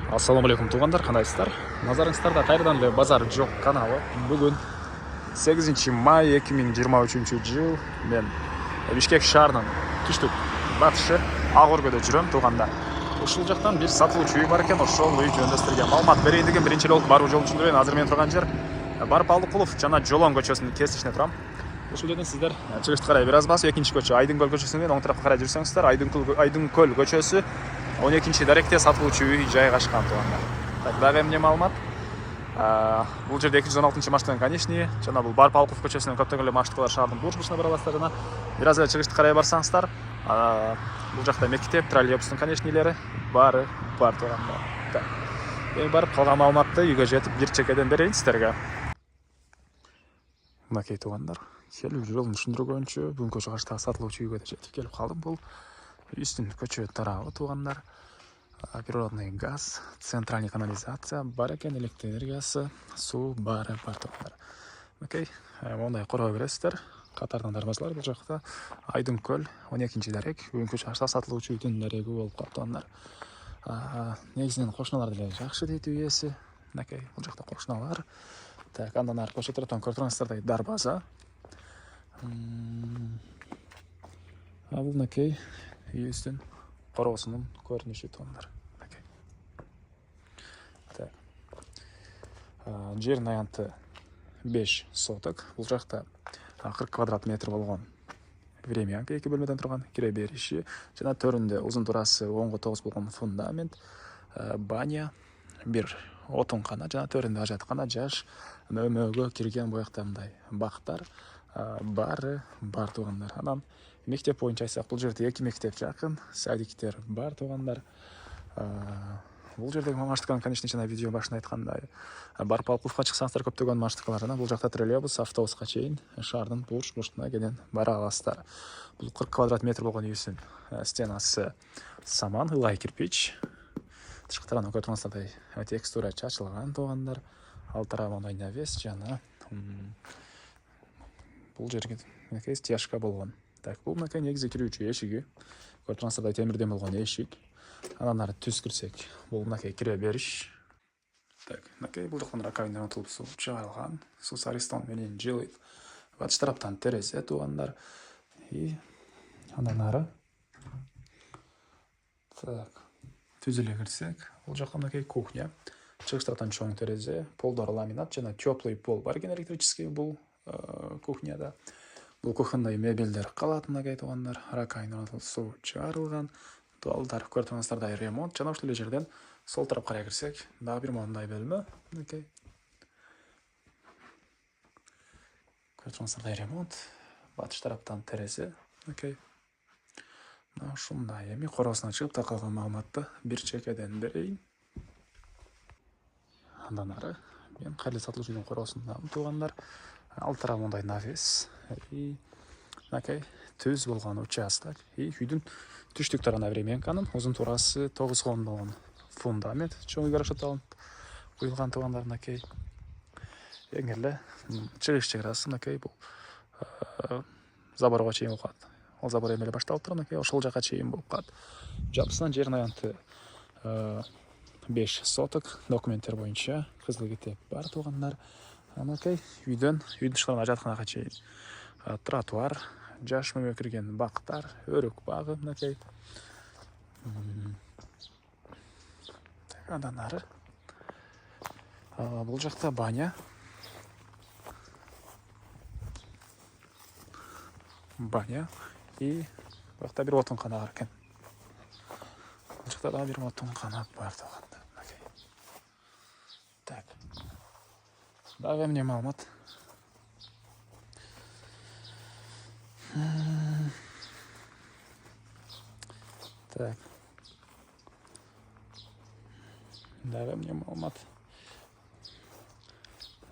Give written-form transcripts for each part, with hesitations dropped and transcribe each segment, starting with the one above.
Ассаламу алейкум туғандар, қандайсыздар? Назарыңыздарда қайрадан эле базар жоқ каналы. Бүгін 8 май 2023 жыл. Мен Бишкек шаарынын түштүк батышы Ак өргөдө жүрөм туғандар. Ушул жактан бир сатылуучу үй бар экен, ошол үй жөнүндө силерге маалымат берейин деген биринчи эле болуп баруу жолун түшүндүрөйүн. Азыр мен турган жер Барпалдыкулов жана Жолон көчөсүнүн кесишине турам. Ушул жерден сиздер чыгышты карай бир аз басып, экинчи көчө Айдынкөл көчөсүнөн оң тарапка карай жүрсөңүздөр, Айдынкөл көчөсү 12 даректе сатылуучу үй жайгашкан тугандар. Так, дагы эмне маалымат? Бул жерде 216 маршруттун конечный жана бул Барпалдыкулов көчөсүнөн көптөгөн эле маршруткалар шаардын бурчусуна бара аласыздар жана бир аз эле чыгышты карай барсаңыздар, бул жакта мектеп, троллейбустун конечныйлери баары бар тугандар. Так. Эми барып калган маалыматты үйгө жетип бир чекеден берейин сиздерге. Мынакей тугандар, келүү жолун түшүндүргөнчө бүгүнкү чыгыштагы сатылуучу үйгө да жетип келип калдым. Бул үстүн көчө тарабы тугандар. Природный газ, центральный канализация бар экен, электр энергиясы, суу баары бар тугандар. Окей, мондай коргой бересиздер. Катардан дарбазалар бул жакта Айдынкөл 12 дарек, бүгүнкү чыгышта сатылуучу үйдүн дареги болуп калат тугандар. Негизинен кошуналар деле жакшы дейт үй ээси. Мынакей, бул жакта кошуналар. Так, андан ары көчө тарапынан көрүп тургансыздардай дарбаза. Бул мынакей үйүбүздүн короосунун көрүнүшү тугандар. Так. Жердин аянты 5 соток. Бул жакта 40 квадрат метр болгон времянка, 2 бөлмөдөн турган кире бериши жана төрүндө узун турасы 10-9 болгон фундамент, баня, бир отункана жана төрүндө ажаткана, жаш мөмөгө кирген боякта мындай бактар баары бар тугандар. Анан мектеп боюнча айтсак, бул жерде 2 мектеп жакын, садиктер бар тугандар. Бул жердеги маршрутканын конечно жана видео башында айткандай, Барпалдыкуловго чыксаңыздар көптөгөн маршруткалар жана бул жакта троллейбус, автобуска чейин шаардын бурчусуна кенен бара аласыздар. Бул 40 квадрат метр болгон үйүбүздүн стенасы саман, ылгай кирпич. Тышкы тарабынан көрүп тургансыздардай текстура чачылган тугандар. Ал тарабы мындай навес жана бул жерге мынакей стяжка болгон. Так, бул мынакей негизи кирүүчү эшиги. Көрүп тургансыздардай темирден болгон эшик. Андан ары түз кирсек, бул мынакей кире бериш. Так, мынакей бул жактан раковина утулуп суу чыгарылган. Суу саристон менен жылыйт. Батыш тараптан терезе тугандар. И андан ары. Так, түз эле кирсек, бул жакта мынакей кухня. Чыгыш тараптан чоң терезе, полдор ламинат жана теплый пол бар экен электрический бул кухняда. Бул кухняда мебелдер калат мынакей тугандар. Раковина утулуп суу чыгарылган. Дуалдар көрүп тургансыздардай ремонт жана ушул эле жерден сол тарапка карай кирсек, дагы бир мондай бөлмө. Окей. Көрүп тургансыздардай ремонт, батыш тараптан терезе. Окей. Мына ушундай. Эми короосуна чыгып да калган маалыматты бир чекеден берейин. Андан ары мен кайра сатылуучу үйдүн короосундамын тугандар. Ал тарабы мондай навес. Окей. Түз болгон участок. Үйдүн түштүк тарабына времянканын узун турасы 9 болгон фундамент, чоң үйгө расчетталып куюлган тугандар. Мынакей эң эле чыгыш чыгарасы мынакей бул заборго чейин болуп калат. Ал забор эми эле башталып турат, мынакей ошол жака чейин болуп калат. Жапысынан жердин аянты 5 соток, документтер боюнча кызыл китеп бар тугандар. Мынакей үйдүн тышкарынан ажатканага чейин тротуар, жаш мөмө кирген бактар, өрүк багы мынакей. Андан ары бул жакта баня. И бакта бир отункана бар экен. Бул жакта дагы бир отункана бар тугандар. Так. Дагы эмне маалымат? Так. Дагы эмне маалымат?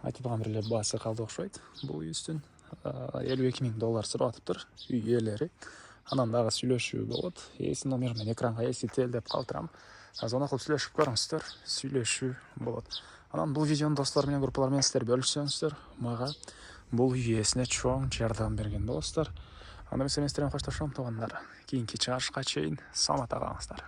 Айтылган бир эле баасы калды окшойт. Бул үйүбүздүн $52,000 сурап атыптыр үй ээлери. Анан дагы сүйлөшүү болот. Ээсинин номерин мен экранга эсителдеп калтырам. Звонок кылып сүйлөшүп көрүңүздөр. Сүйлөшүү болот. Анан бул видеону достор менен, группалар менен сиздер бөлүшсөңүздөр, мага бул үй ээсине чоң жардам берген болосуздар. Анда мен сиздер менен коштошом тугандар. Кийинки чыгарышка чейин саламатта калыңыздар.